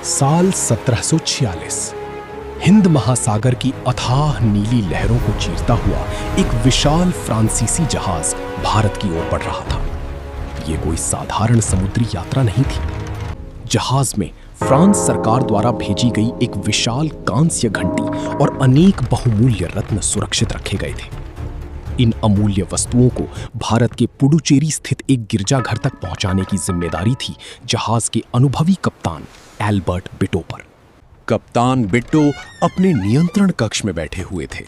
साल 1746 हिंद महासागर की अथाह नीली लहरों को चीरता हुआ एक विशाल फ्रांसीसी जहाज भारत की ओर बढ़ रहा था। यह कोई साधारण समुद्री यात्रा नहीं थी। जहाज में फ्रांस सरकार द्वारा भेजी गई एक विशाल कांस्य घंटी और अनेक बहुमूल्य रत्न सुरक्षित रखे गए थे। इन अमूल्य वस्तुओं को भारत के पुडुचेरी स्थित एक गिरजाघर तक पहुंचाने की जिम्मेदारी थी जहाज के अनुभवी कप्तान एल्बर्ट बिटो पर। कप्तान बिट्टो अपने नियंत्रण कक्ष में बैठे हुए थे।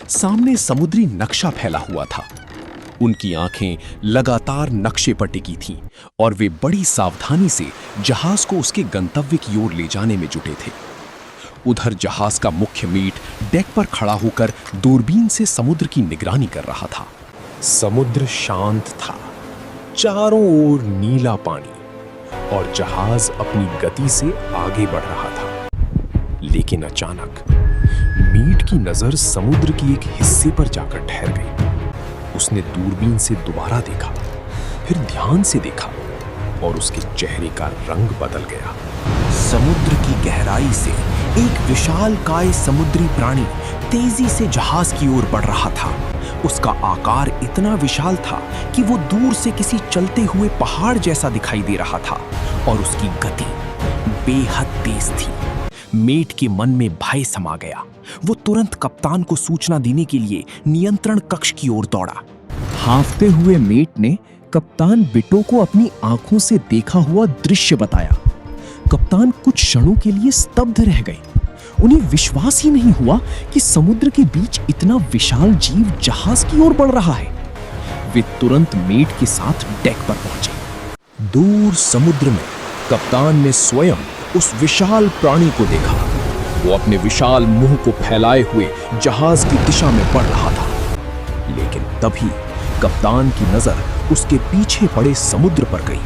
सामने समुद्री नक्शा फैला हुआ था। उनकी आंखें लगातार नक्शे पर टिकी थीं और वे बड़ी सावधानी से जहाज को उसके गंतव्य की ओर ले जाने में जुटे थे। उधर जहाज का मुख्य मीट डेक पर खड़ा होकर दूरबीन से समुद्र की निगरानी कर रहा था। समुद्र शांत था, चारों ओर नीला पानी और जहाज अपनी गति से आगे बढ़ रहा था। लेकिन अचानक मीट की नजर समुद्र की एक हिस्से पर जाकर ठहर गई। उसने दूरबीन से दोबारा देखा, फिर ध्यान से देखा और उसके चेहरे का रंग बदल गया। समुद्र की गहराई से एक विशालकाय समुद्री प्राणी तेजी से जहाज की ओर बढ़ रहा था। उसका आकार इतना विशाल था कि वो दूर से किसी चलते हुए पहाड़ जैसा दिखाई दे रहा था और उसकी गति बेहद तेज थी। मेट के मन में भय समा गया। वो तुरंत कप्तान को सूचना देने के लिए नियंत्रण कक्ष की ओर दौड़ा। हांफते हुए मेट ने कप्तान बिटो को अपनी आंखों से देखा हुआ दृश्य बताया। कप्तान कुछ क्षणों के लिए स्तब्ध रह गए। उन्हें विश्वास ही नहीं हुआ कि समुद्र के बीच इतना विशाल जीव जहाज की ओर बढ़ रहा है। वे तुरंत मेट के साथ डेक पर पहुंचे। दूर समुद्र में कप्तान ने स्वयं उस विशाल प्राणी को देखा। वो अपने विशाल मुंह को फैलाए हुए जहाज की दिशा में बढ़ रहा था। लेकिन तभी कप्तान की नजर उसके पीछे पड़े समुद्र पर गई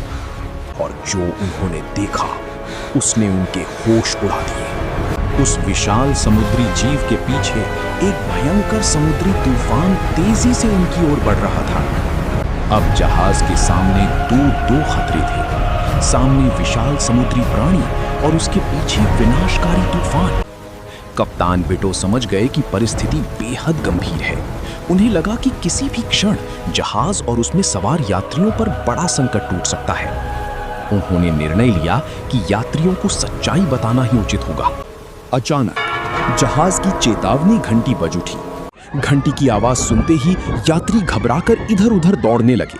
और जो उन्होंने देखा उसने उनके होश उड़ा दिए। उस विशाल समुद्री जीव के पीछे एक भयंकर समुद्री तूफान तेजी से उनकी ओर बढ़ रहा था। अब जहाज के सामने दो खतरे थे। सामने विशाल समुद्री प्राणी और उसके पीछे विनाशकारी तूफान। कप्तान बिटो समझ गए कि परिस्थिति बेहद गंभीर है। उन्हें लगा कि किसी भी क्षण जहाज और उसमें सवार यात्रियों पर बड़ा संकट टूट सकता है। उन्होंने निर्णय लिया कि यात्रियों को सच्चाई बताना ही उचित होगा। अचानक जहाज की चेतावनी घंटी बज उठी। घंटी की आवाज सुनते ही यात्री घबराकर इधर उधर दौड़ने लगे।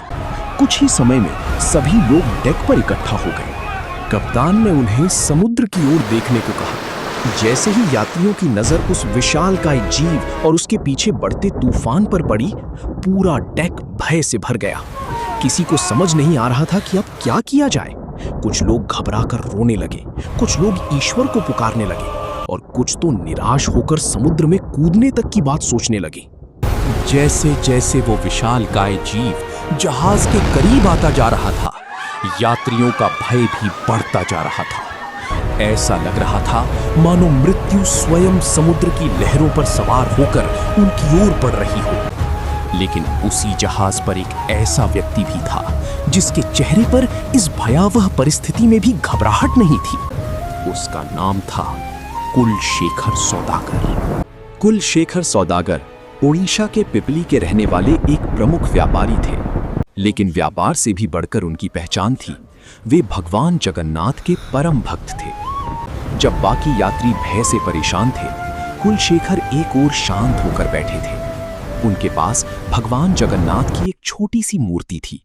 कुछ ही समय में सभी लोग डेक पर इकट्ठा हो गए। कप्तान ने उन्हें समुद्र की ओर देखने को कहा। जैसे ही यात्रियों की नजर उस विशालकाय जीव और उसके पीछे बढ़ते तूफान पर पड़ी, पूरा डेक भय से भर गया। किसी को समझ नहीं आ रहा था कि अब क्या किया जाए। कुछ लोग घबराकर रोने लगे, कुछ लोग ईश्वर को पुकारने लगे और कुछ तो निराश होकर समुद्र में कूदने तक की बात सोचने लगे। जैसे जैसे वो विशालकाय जीव जहाज के करीब आता जा रहा था, यात्रियों का भय भी बढ़ता जा रहा था। ऐसा लग रहा था मानो मृत्यु स्वयं समुद्र की लहरों पर सवार होकर उनकी ओर बढ़ रही हो। लेकिन उसी जहाज पर एक ऐसा व्यक्ति भी था जिसके चेहरे पर इस भयावह परिस्थिति में भी घबराहट नहीं थी। उसका नाम था कुलशेखर सौदागर। कुलशेखर सौदागर ओडिशा के पिपली के रहने वाले एक प्रमुख व्यापारी थे। लेकिन व्यापार से भी बढ़कर उनकी पहचान थी, वे भगवान जगन्नाथ के परम भक्त थे। जब बाकी यात्री भय से परेशान थे, कुलशेखर एक ओर शांत होकर बैठे थे। उनके पास भगवान जगन्नाथ की एक छोटी सी मूर्ति थी।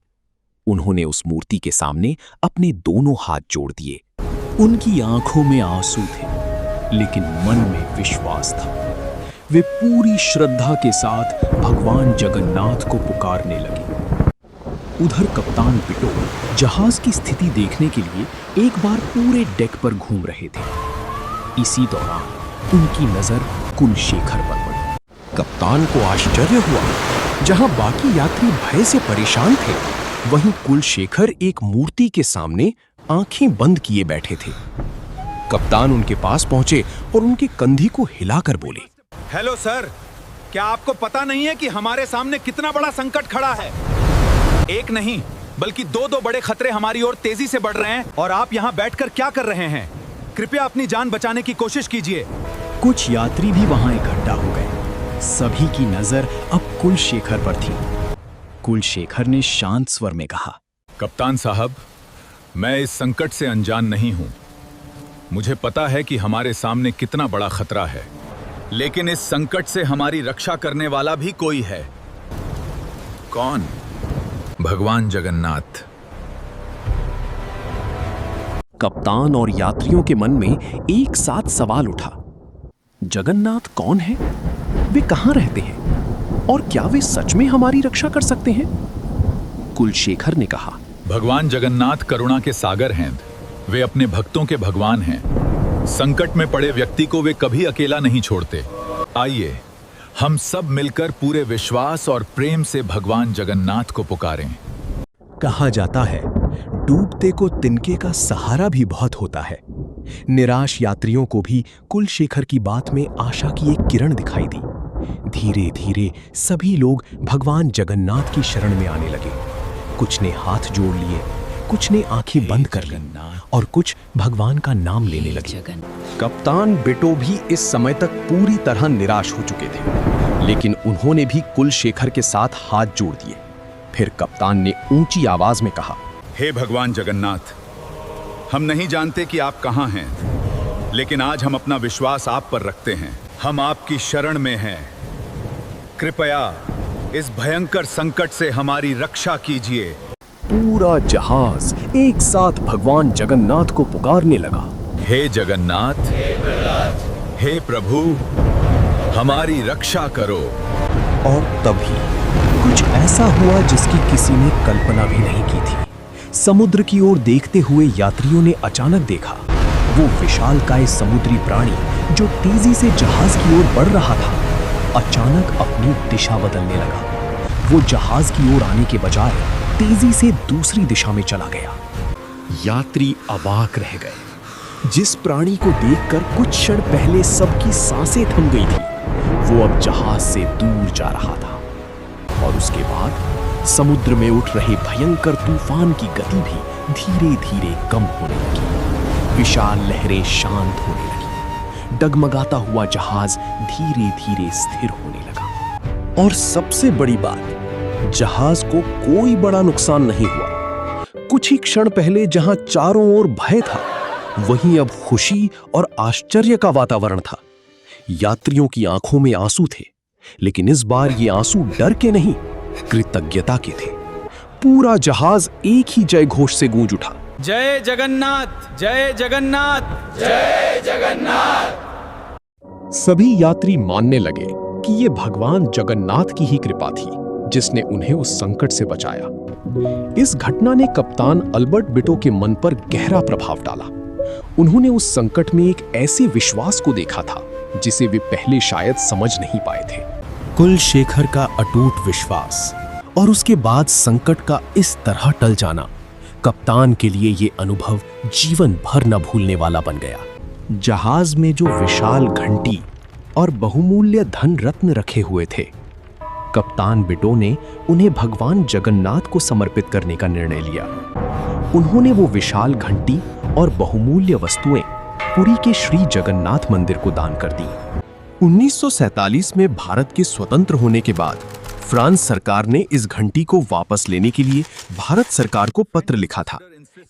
उन्होंने उस मूर्ति के सामने अपने दोनों हाथ जोड़ दिए। उनकी आंखों में आंसू थे, लेकिन मन में विश्वास था। वे पूरी श्रद्धा के साथ भगवान जगन्नाथ को पुकारने लगे। उधर कप्तान बिटो जहाज की स्थिति देखने के लिए एक बार पूरे डेक पर घूम रहे थे। इसी दौरान उनकी नजर कुलशेखर पर पड़ी। कप्तान को आश्चर्य हुआ। जहां बाकी यात्री भय से परेशान थे, वहीं कुलशेखर एक मूर्ति के सामने आंखें बंद किए बैठे थे। कप्तान उनके पास पहुंचे और उनके कंधे को हिलाकर बोले, हेलो सर, क्या आपको पता नहीं है कि हमारे सामने कितना बड़ा संकट खड़ा है? एक नहीं बल्कि दो बड़े खतरे हमारी ओर तेजी से बढ़ रहे हैं और आप यहाँ बैठकर क्या कर रहे हैं? कृपया अपनी जान बचाने की कोशिश कीजिए। कुछ यात्री भी वहां इकट्ठा हो गए। सभी की नजर अब कुलशेखर पर थी। कुलशेखर ने शांत स्वर में कहा, कप्तान साहब, मैं इस संकट से अनजान नहीं हूं। मुझे पता है कि हमारे सामने कितना बड़ा खतरा है, लेकिन इस संकट से हमारी रक्षा करने वाला भी कोई है। कौन? भगवान जगन्नाथ। कप्तान और यात्रियों के मन में एक साथ सवाल उठा। जगन्नाथ कौन है? वे कहां रहते हैं? और क्या वे सच में हमारी रक्षा कर सकते हैं? कुलशेखर ने कहा, भगवान जगन्नाथ करुणा के सागर हैं। वे अपने भक्तों के भगवान हैं। संकट में पड़े व्यक्ति को वे कभी अकेला नहीं छोड़ते। आइए हम सब मिलकर पूरे विश्वास और प्रेम से भगवान जगन्नाथ को पुकारें। कहा जाता है, डूबते को तिनके का सहारा भी बहुत होता है। निराश यात्रियों को भी कुलशेखर की बात में आशा की एक किरण दिखाई दी। धीरे धीरे सभी लोग भगवान जगन्नाथ की शरण में आने लगे। कुछ ने हाथ जोड़ लिए, कुछ ने आंखें बंद कर ली और कुछ भगवान का नाम लेने लगे। कप्तान बिटो भी इस समय तक पूरी तरह निराश हो चुके थे, लेकिन उन्होंने भी कुलशेखर के साथ हाथ जोड़ दिए। फिर कप्तान ने ऊंची आवाज में कहा, हे भगवान जगन्नाथ, हम नहीं जानते कि आप कहां हैं, लेकिन आज हम अपना विश्वास आप पर रखते हैं। हम आपकी शरण में हैं। कृपया इस भयंकर संकट से हमारी रक्षा कीजिए। पूरा जहाज एक साथ भगवान जगन्नाथ को पुकारने लगा, हे जगन्नाथ, हे प्रभु, हमारी रक्षा करो। और तभी कुछ ऐसा हुआ जिसकी किसी ने कल्पना भी नहीं की थी। समुद्र की ओर देखते हुए यात्रियों ने अचानक देखा, वो विशालकाय समुद्री प्राणी जो तेजी से जहाज की ओर बढ़ रहा था, अचानक अपनी दिशा बदलने लगा। वो जहाज की ओर आने के बजाय तेजी से दूसरी दिशा में चला गया। यात्री अवाक रह गए। जिस प्राणी को देखकर कुछ क्षण पहले सबकी सांसें थम गई थी, वो अब जहाज से दूर जा रहा था। और उसके बाद समुद्र में उठ रहे भयंकर तूफान की गति भी धीरे धीरे कम होने लगी। विशाल लहरें शांत होने लगी। डगमगाता हुआ जहाज धीरे धीरे स्थिर होने लगा। और सबसे बड़ी बात, जहाज को कोई बड़ा नुकसान नहीं हुआ। कुछ ही क्षण पहले जहां चारों ओर भय था, वहीं अब खुशी और आश्चर्य का वातावरण था। यात्रियों की आंखों में आंसू थे, लेकिन इस बार ये आंसू डर के नहीं, कृतज्ञता के थे। पूरा जहाज एक ही जय घोष से गूंज उठा, जय जगन्नाथ, जय जगन्नाथ, जय जगन्नाथ। सभी यात्री मानने लगे कि ये भगवान जगन्नाथ की ही कृपा थी जिसने उन्हें उस संकट से बचाया। इस घटना ने कप्तान अल्बर्ट बिटो के मन पर गहरा प्रभाव डाला। उन्होंने उस संकट में एक ऐसे विश्वास को देखा था जिसे वे पहले शायद समझ नहीं पाए थे। कुलशेखर का अटूट विश्वास और उसके बाद संकट का इस तरह टल जाना, कप्तान के लिए ये अनुभव जीवन भर न भूलने वाला बन गया। जहाज में जो विशाल घंटी और बहुमूल्य धन रत्न रखे हुए थे, कप्तान बिटो ने उन्हें भगवान जगन्नाथ को समर्पित करने का निर्णय लिया। उन्होंने वो विशाल घंटी और बहुमूल्य वस्तुएं पुरी के श्री जगन्नाथ मंदिर को दान कर दी। 1947 में भारत के स्वतंत्र होने के बाद फ्रांस सरकार ने इस घंटी को वापस लेने के लिए भारत सरकार को पत्र लिखा था।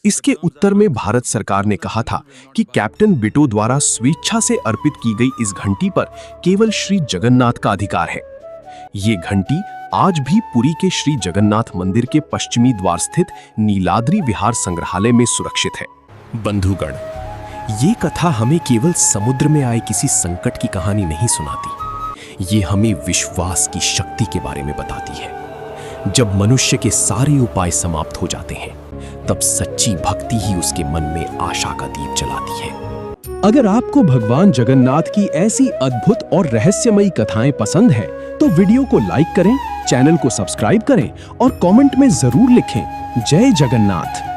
इसके उत्तर में भारत सरकार ने कहा था कि कैप्टन बिटो द्वारा स्वेच्छा से अर्पित की गई इस घंटी पर केवल श्री जगन्नाथ का अधिकार है। ये घंटी आज भी पुरी के श्री जगन्नाथ मंदिर के पश्चिमी द्वार स्थित नीलाद्री विहार संग्रहालय में सुरक्षित है। बंधुगण, ये कथा हमें केवल समुद्र में आए किसी संकट की कहानी नहीं सुनाती, ये हमें विश्वास की शक्ति के बारे में बताती है। जब मनुष्य के सारे उपाय समाप्त हो जाते हैं, तब सच्ची भक्ति ही उसके मन में आशा का दीप जलाती है। अगर आपको भगवान जगन्नाथ की ऐसी अद्भुत और रहस्यमयी कथाएं पसंद हैं, तो वीडियो को लाइक करें, चैनल को सब्सक्राइब करें और कमेंट में जरूर लिखें, जय जगन्नाथ।